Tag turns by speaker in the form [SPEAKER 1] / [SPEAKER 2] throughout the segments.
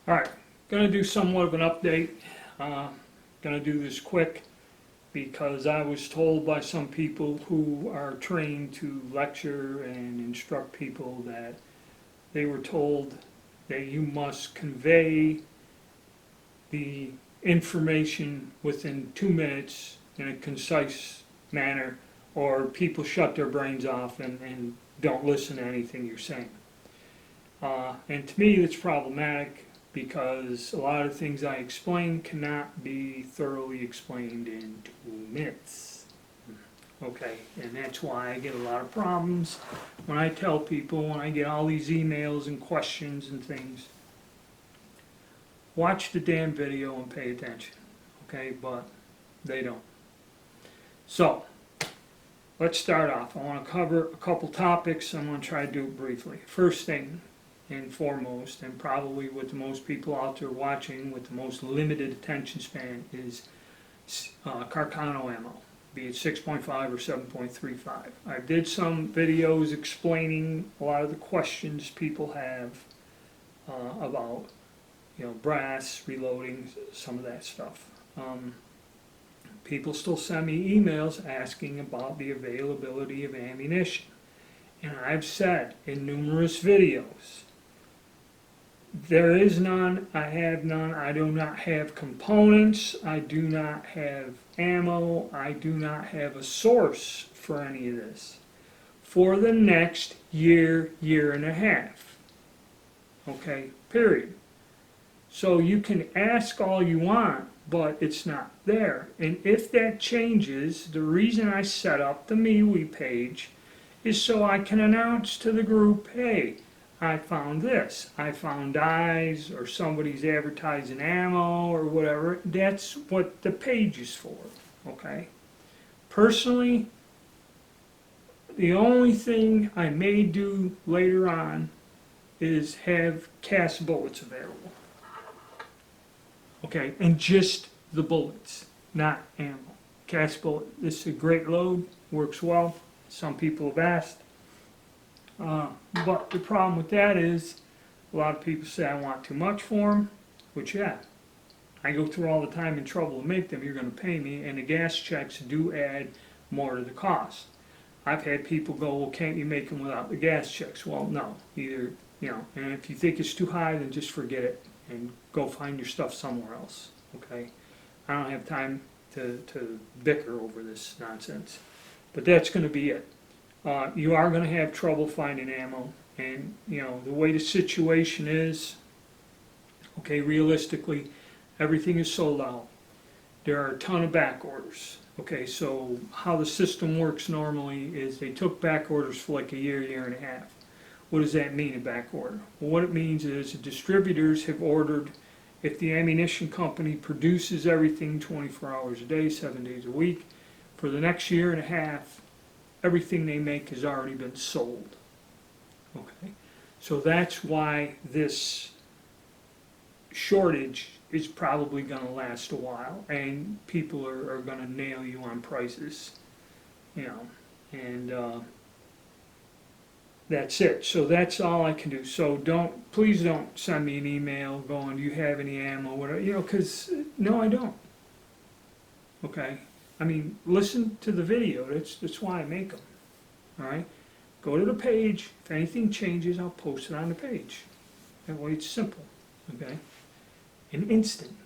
[SPEAKER 1] Alright, going to do somewhat of an update. Going to do this quick because I was told by some people who are trained to lecture and instruct people that they were told that you must convey the information within 2 minutes in a concise manner, or people shut their brains off and don't listen to anything you're saying. And to me, that's problematic because a lot of things I explain cannot be thoroughly explained in 2 minutes. Okay, and that's why I get a lot of problems when I tell people, when I get all these emails and questions and things, watch the damn video and pay attention. Okay, but they don't. So, let's start off. I want to cover a couple topics. I'm going to try to do it briefly. First thing and foremost, and probably what the most people out there watching with the most limited attention span is Carcano ammo, be it 6.5 or 7.35. I did some videos explaining a lot of the questions people have about, brass, reloading, some of that stuff. People still send me emails asking about the availability of ammunition. And I've said in numerous videos, there is none, I have none, I do not have components, I do not have ammo, I do not have a source for any of this for the next year, year and a half. Okay, period. So you can ask all you want, but it's not there. And if that changes, the reason I set up the MeWe page is so I can announce to the group, hey, I found this, I found dyes, or somebody's advertising ammo or whatever. That's what the page is for, okay? Personally, the only thing I may do later on is have cast bullets available. Okay, and just the bullets, not ammo. Cast bullet, this is a great load, works well. Some people have asked. But the problem with that is, a lot of people say I want too much for them, which yeah, I go through all the time and trouble to make them, you're going to pay me, and the gas checks do add more to the cost. I've had people go, well, can't you make them without the gas checks? Well, no, either, and if you think it's too high, then just forget it and go find your stuff somewhere else, okay? I don't have time to bicker over this nonsense, but that's going to be it. You are going to have trouble finding ammo, and the way the situation is, okay, realistically, everything is sold out. There are a ton of back orders. Okay, so how the system works normally is they took back orders for like a year, year and a half. What does that mean, a back order? Well, what it means is the distributors have ordered, if the ammunition company produces everything 24 hours a day, 7 days a week, for the next year and a half, everything they make has already been sold. Okay, so that's why this shortage is probably going to last a while, and people are going to nail you on prices, and that's it. So that's all I can do. So please don't send me an email going, do you have any ammo, whatever, because no, I don't. Okay. I mean, listen to the video. That's why I make them. All right? Go to the page. If anything changes, I'll post it on the page. That way it's simple. Okay? An instant.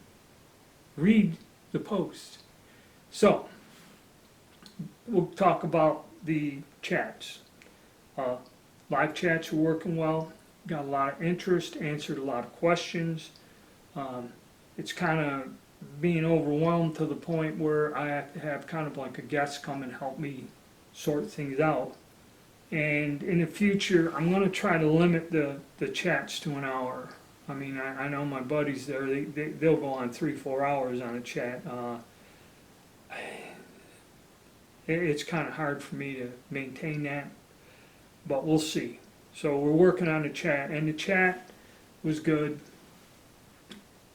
[SPEAKER 1] Read the post. So, we'll talk about the chats. Live chats are working well. Got a lot of interest. Answered a lot of questions. It's kind of being overwhelmed to the point where I have to have kind of like a guest come and help me sort things out. And in the future, I'm going to try to limit the chats to an hour. I mean, I know my buddies there, they'll go on 3-4 hours on a chat. It's kind of hard for me to maintain that, but we'll see. So we're working on the chat, and the chat was good.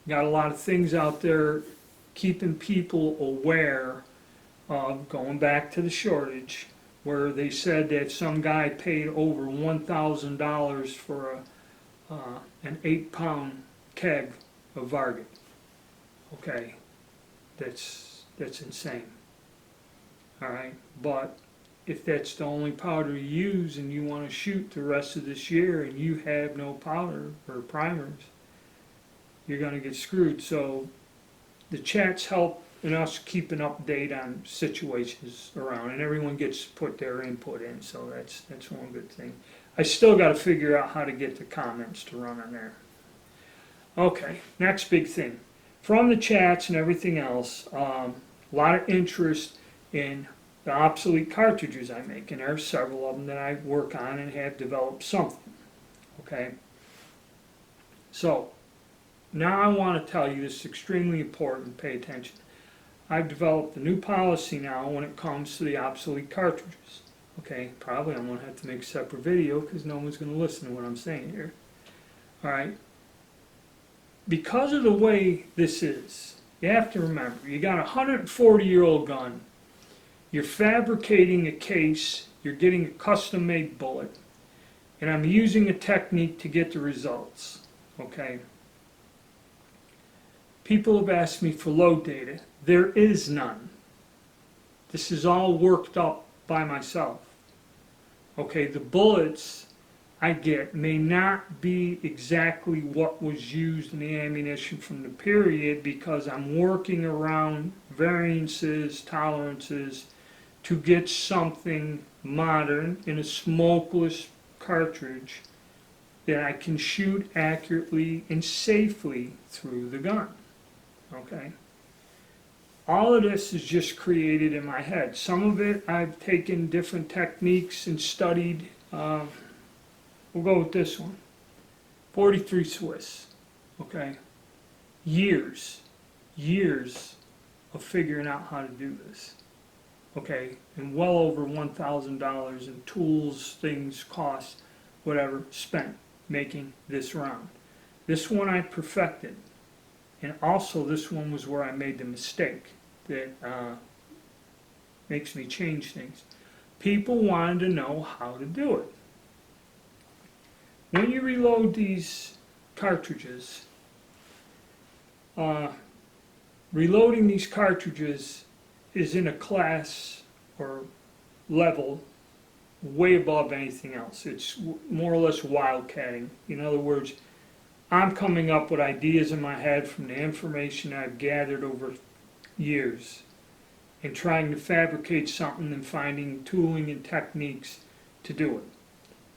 [SPEAKER 1] Got a lot of things out there keeping people aware of, going back to the shortage, where they said that some guy paid over $1,000 for an 8-pound keg of Varget. Okay, that's insane. All right, but if that's the only powder you use and you want to shoot the rest of this year and you have no powder or primers, you're going to get screwed. So the chats help in us keep an update on situations around, and everyone gets to put their input in, so that's one good thing. I still got to figure out how to get the comments to run on there. Okay, next big thing. From the chats and everything else, a lot of interest in the obsolete cartridges I make, and there are several of them that I work on and have developed something. Okay, so now I want to tell you this is extremely important. Pay attention. I've developed a new policy now when it comes to the obsolete cartridges. Okay, probably I'm going to have to make a separate video because no one's going to listen to what I'm saying here. All right, because of the way this is, you have to remember, you got a 140-year-old gun. You're fabricating a case, you're getting a custom-made bullet, and I'm using a technique to get the results, okay? People have asked me for load data. There is none. This is all worked up by myself. Okay, the bullets I get may not be exactly what was used in the ammunition from the period because I'm working around variances, tolerances, to get something modern in a smokeless cartridge that I can shoot accurately and safely through the gun. Okay? All of this is just created in my head. Some of it I've taken different techniques and studied. We'll go with this one. 43 Swiss. Okay? Years of figuring out how to do this. Okay, and well over $1,000 in tools, things, costs, whatever, spent making this round. This one I perfected, and also this one was where I made the mistake that makes me change things. People wanted to know how to do it. When you reload these cartridges, reloading these cartridges is in a class or level way above anything else. It's more or less wildcatting. In other words, I'm coming up with ideas in my head from the information I've gathered over years and trying to fabricate something and finding tooling and techniques to do it.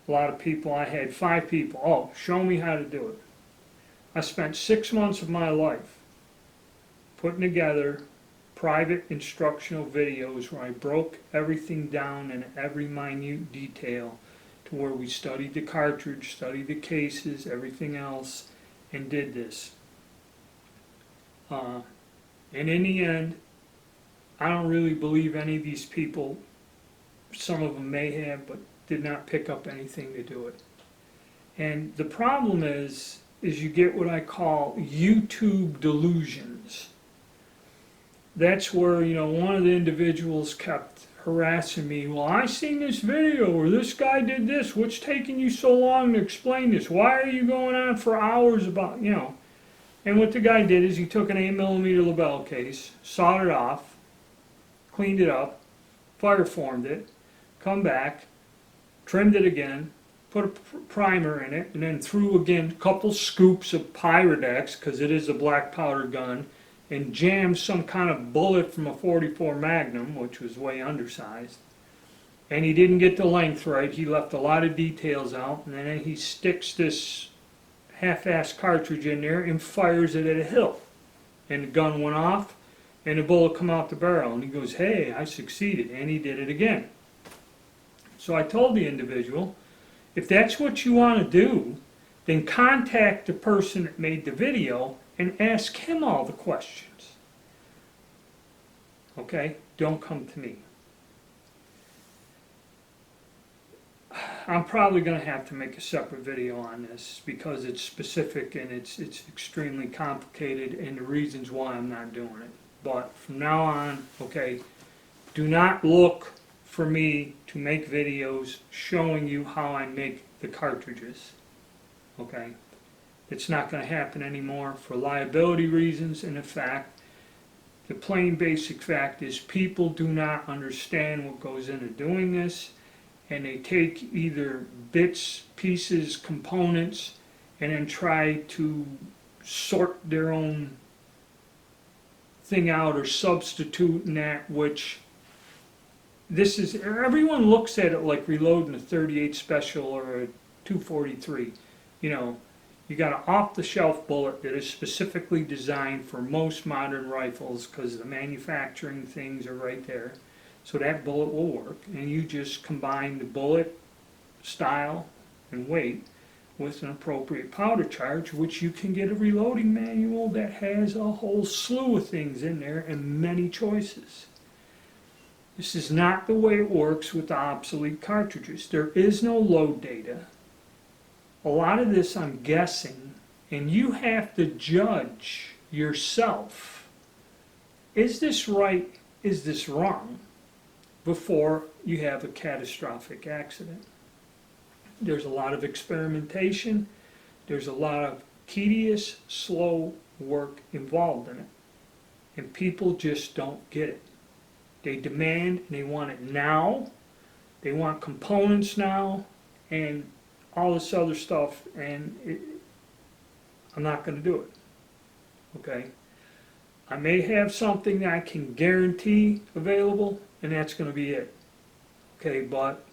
[SPEAKER 1] A lot of people, I had 5 people, oh, show me how to do it. I spent 6 months of my life putting together private instructional videos where I broke everything down in every minute detail to where we studied the cartridge, studied the cases, everything else, and did this. And in the end, I don't really believe any of these people, some of them may have, but did not pick up anything to do it. And the problem is you get what I call YouTube delusions. That's where, one of the individuals kept harassing me. Well, I seen this video where this guy did this. What's taking you so long to explain this? Why are you going on for hours about, And what the guy did is he took an 8mm label case, sawed it off, cleaned it up, fire formed it, come back, trimmed it again, put a primer in it, and then threw again a couple scoops of Pyrodex, because it is a black powder gun, and jammed some kind of bullet from a 44 Magnum, which was way undersized. And he didn't get the length right. He left a lot of details out, and then he sticks this half-assed cartridge in there and fires it at a hilt. And the gun went off, and the bullet come out the barrel. And he goes, hey, I succeeded. And he did it again. So I told the individual, if that's what you want to do, then contact the person that made the video and ask him all the questions. Okay? Don't come to me. I'm probably going to have to make a separate video on this because it's specific and it's extremely complicated and the reasons why I'm not doing it. But from now on, okay, do not look for me to make videos showing you how I make the cartridges. Okay? It's not going to happen anymore for liability reasons, and in fact, the plain basic fact is people do not understand what goes into doing this, and they take either bits, pieces, components, and then try to sort their own thing out or substitute in that, which this is, everyone looks at it like reloading a 38 special or a 243. You know, you got an off-the-shelf bullet that is specifically designed for most modern rifles because the manufacturing things are right there. So that bullet will work, and you just combine the bullet style and weight with an appropriate powder charge, which you can get a reloading manual that has a whole slew of things in there and many choices. This is not the way it works with the obsolete cartridges. There is no load data. A lot of this I'm guessing, and you have to judge yourself. Is this right? Is this wrong? Before you have a catastrophic accident. There's a lot of experimentation. There's a lot of tedious, slow work involved in it. And people just don't get it. They demand and they want it now. They want components now and all this other stuff, and I'm not going to do it. Okay? I may have something that I can guarantee available, and that's going to be it. Okay, but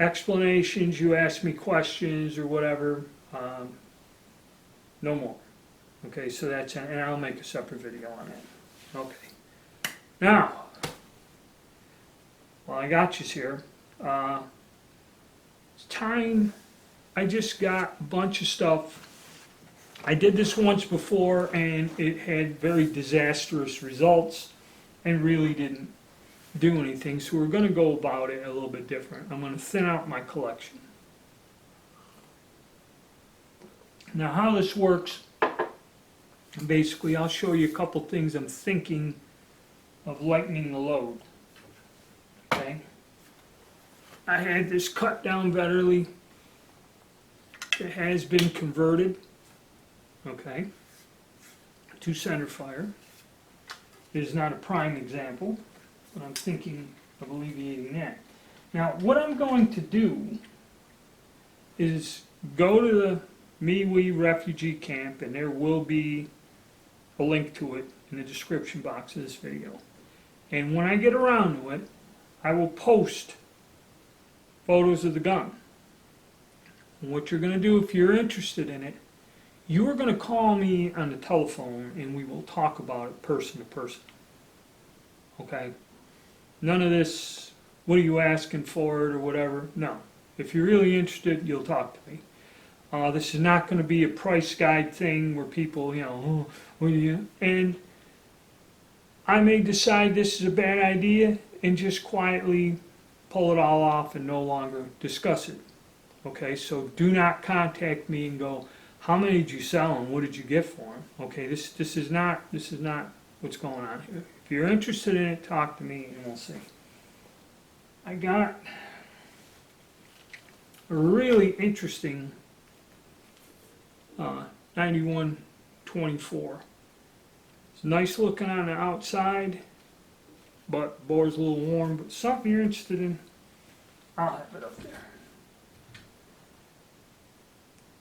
[SPEAKER 1] explanations, you ask me questions or whatever, no more. Okay, so that's, and I'll make a separate video on that. Okay. Now, well, I got you here. It's time. I just got a bunch of stuff. I did this once before and it had very disastrous results and really didn't do anything, so we're going to go about it a little bit different. I'm going to thin out my collection. Now how this works, basically I'll show you a couple things I'm thinking of lightening the load. Okay, I had this cut down Vetterli. It has been converted, okay, to center fire. It is not a prime example, but I'm thinking of alleviating that. Now, what I'm going to do is go to the MeWe refugee camp, and there will be a link to it in the description box of this video. And when I get around to it, I will post photos of the gun. And what you're going to do if you're interested in it, you are going to call me on the telephone and we will talk about it person to person. Okay? None of this, what are you asking for it or whatever. No. If you're really interested, you'll talk to me. This is not going to be a price guide thing where people, you know, oh, what do you, and I may decide this is a bad idea and just quietly pull it all off and no longer discuss it. Okay, so do not contact me and go, how many did you sell and what did you get for them? Okay, this is not what's going on here. If you're interested in it, talk to me and we'll see. I got a really interesting 9124. It's nice looking on the outside, but bore's a little warm. But something you're interested in, I'll have it up there.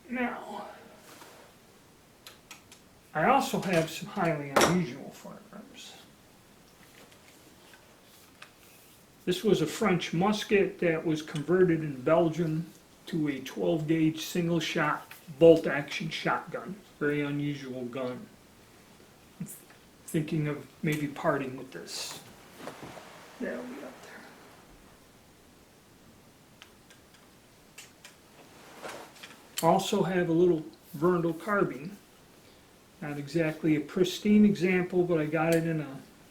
[SPEAKER 1] Now, I also have some highly unusual firearms. This was a French musket that was converted in Belgium to a 12 gauge single shot bolt action shotgun. Very unusual gun. I'm thinking of maybe parting with this. That'll be up there. Also have a little Verndl carbine. Not exactly a pristine example, but I got it in a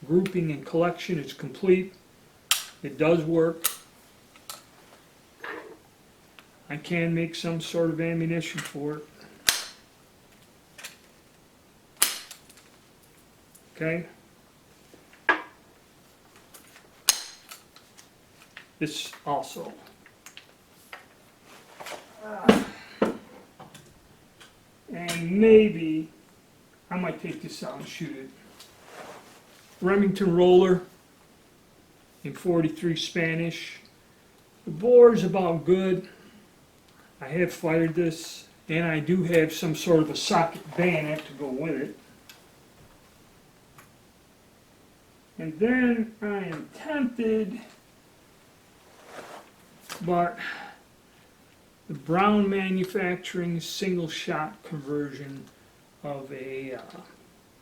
[SPEAKER 1] grouping and collection. It's complete. It does work. I can make some sort of ammunition for it. Okay. This also. A maybe, I might take this out and shoot it. Remington roller in 43 Spanish. The bore is about good. I have fired this, and I do have some sort of a socket bayonet to go with it. And then I am tempted, but the Brown Manufacturing single shot conversion of a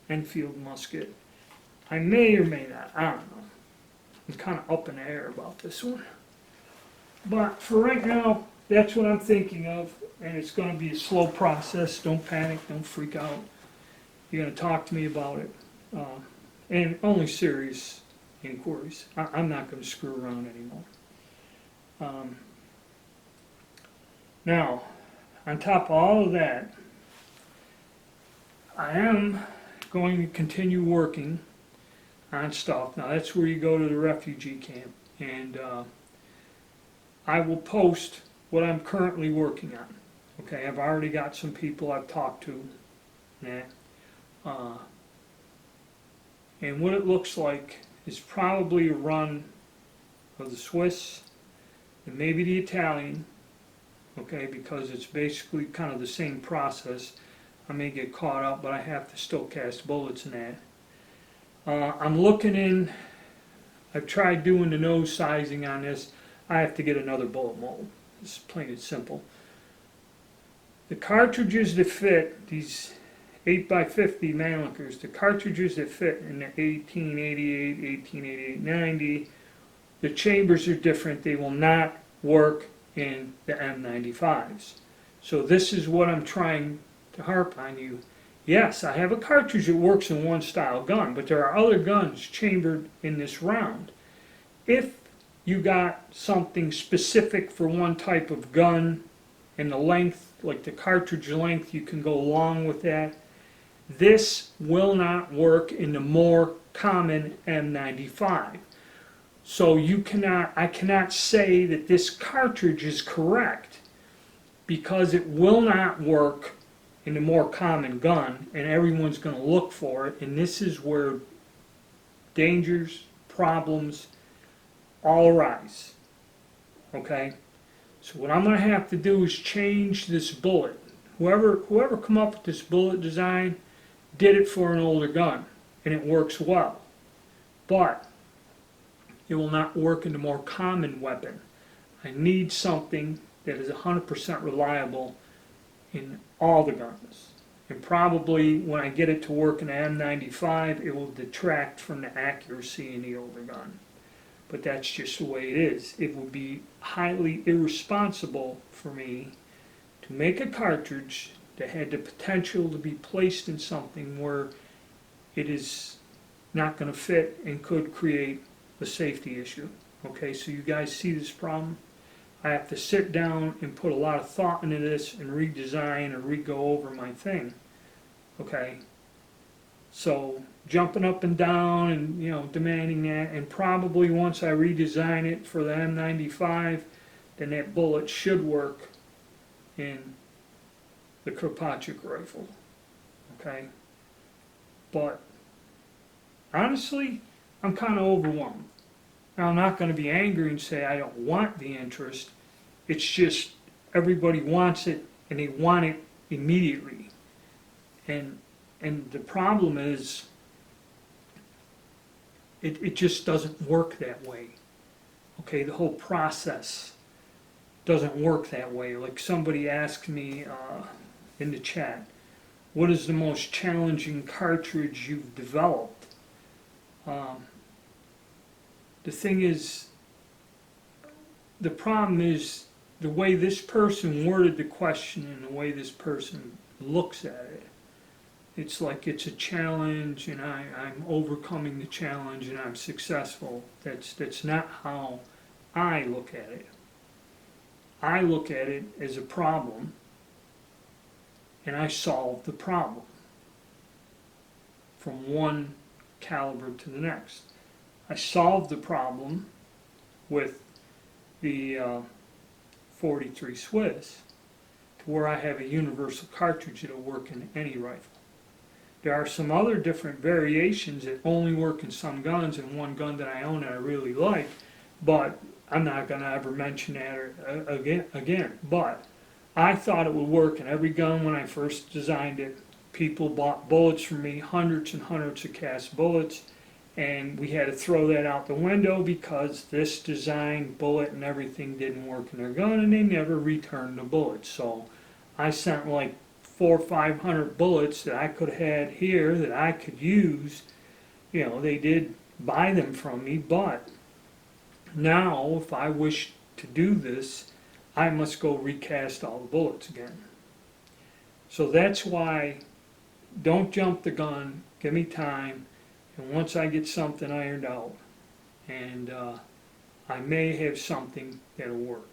[SPEAKER 1] Enfield musket. I may or may not, I don't know. I'm kind of up in the air about this one. But for right now, that's what I'm thinking of, and it's going to be a slow process. Don't panic, don't freak out. You're going to talk to me about it, and only serious inquiries. I'm not going to screw around anymore. Now, on top of all of that, I am going to continue working on stuff. Now, that's where you go to the refugee camp, and I will post what I'm currently working on. Okay, I've already got some people I've talked to, and what it looks like is probably a run of the Swiss and maybe the Italian, okay, because it's basically kind of the same process. I may get caught up, but I have to still cast bullets in that. I'm looking in, I've tried doing the nose sizing on this. I have to get another bullet mold. It's plain and simple. The cartridges that fit, these 8x50 Mannlichers, the cartridges that fit in the 1888, 1888, 90, the chambers are different. They will not work in the M95s. So this is what I'm trying to harp on you. Yes, I have a cartridge that works in one style gun, but there are other guns chambered in this round. If you got something specific for one type of gun and the length, like the cartridge length, you can go along with that. This will not work in the more common M95. So I cannot say that this cartridge is correct because it will not work in the more common gun, and everyone's going to look for it, and this is where dangers, problems all arise. Okay? So what I'm going to have to do is change this bullet. Whoever come up with this bullet design did it for an older gun, and it works well. But it will not work in the more common weapon. I need something that is 100% reliable in all the guns. And probably when I get it to work in the M95, it will detract from the accuracy in the older gun. But that's just the way it is. It would be highly irresponsible for me to make a cartridge that had the potential to be placed in something where it is not going to fit and could create a safety issue. Okay, so you guys see this problem? I have to sit down and put a lot of thought into this and redesign or re-go over my thing. Okay, so jumping up and down and demanding that, and probably once I redesign it for the M95, then that bullet should work in the Kropatschek rifle. Okay, but honestly, I'm kind of overwhelmed. Now, I'm not going to be angry and say I don't want the interest. It's just everybody wants it, and they want it immediately. And the problem is, it just doesn't work that way. Okay, the whole process doesn't work that way. Like somebody asked me in the chat, what is the most challenging cartridge you've developed? The thing is, the problem is the way this person worded the question and the way this person looks at it. It's like it's a challenge and I'm overcoming the challenge and I'm successful. That's not how I look at it. I look at it as a problem and I solve the problem from one caliber to the next. I solved the problem with the 43 Swiss. to where I have a universal cartridge that'll work in any rifle. There are some other different variations that only work in some guns, and one gun that I own that I really like, but I'm not going to ever mention that again. But I thought it would work in every gun when I first designed it. People bought bullets from me, hundreds and hundreds of cast bullets, and we had to throw that out the window because this design, bullet, and everything didn't work in their gun, and they never returned the bullets. So I sent like 400 or 500 bullets that I could have had here that I could use. You know, they did buy them from me, but now if I wish to do this, I must go recast all the bullets again. So that's why, don't jump the gun, give me time, and once I get something ironed out, and I may have something that'll work.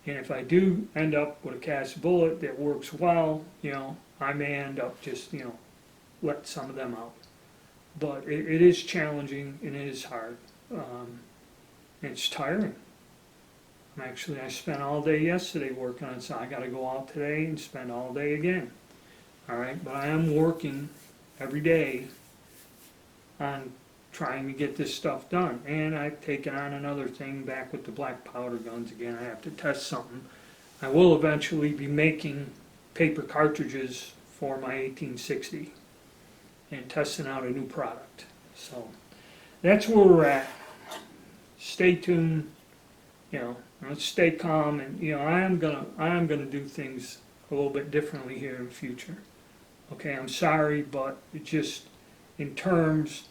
[SPEAKER 1] And if I do end up with a cast bullet that works well, you know, I may end up just, you know, let some of them out. But it is challenging and it is hard. It's tiring. I spent all day yesterday working on it, so I got to go out today and spend all day again. All right, but I am working every day on trying to get this stuff done. And I've taken on another thing back with the black powder guns again. I have to test something. I will eventually be making paper cartridges for my 1860 and testing out a new product. So that's where we're at. Stay tuned, you know, let's stay calm, and you know, I am gonna do things a little bit differently here in the future. Okay, I'm sorry, but it just, in terms,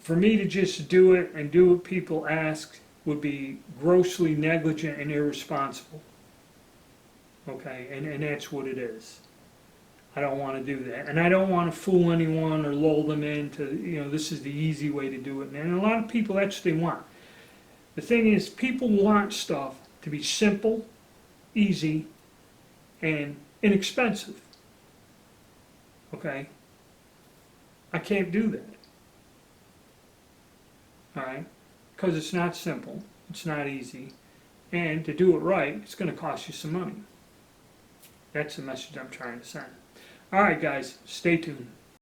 [SPEAKER 1] for me to just do it and do what people ask would be grossly negligent and irresponsible. Okay, and that's what it is. I don't want to do that. And I don't want to fool anyone or lull them into, you know, this is the easy way to do it. And a lot of people, that's what they want. The thing is, people want stuff to be simple, easy, and inexpensive. Okay? I can't do that. Alright? Because it's not simple, it's not easy, and to do it right, it's going to cost you some money. That's the message I'm trying to send. Alright guys, stay tuned.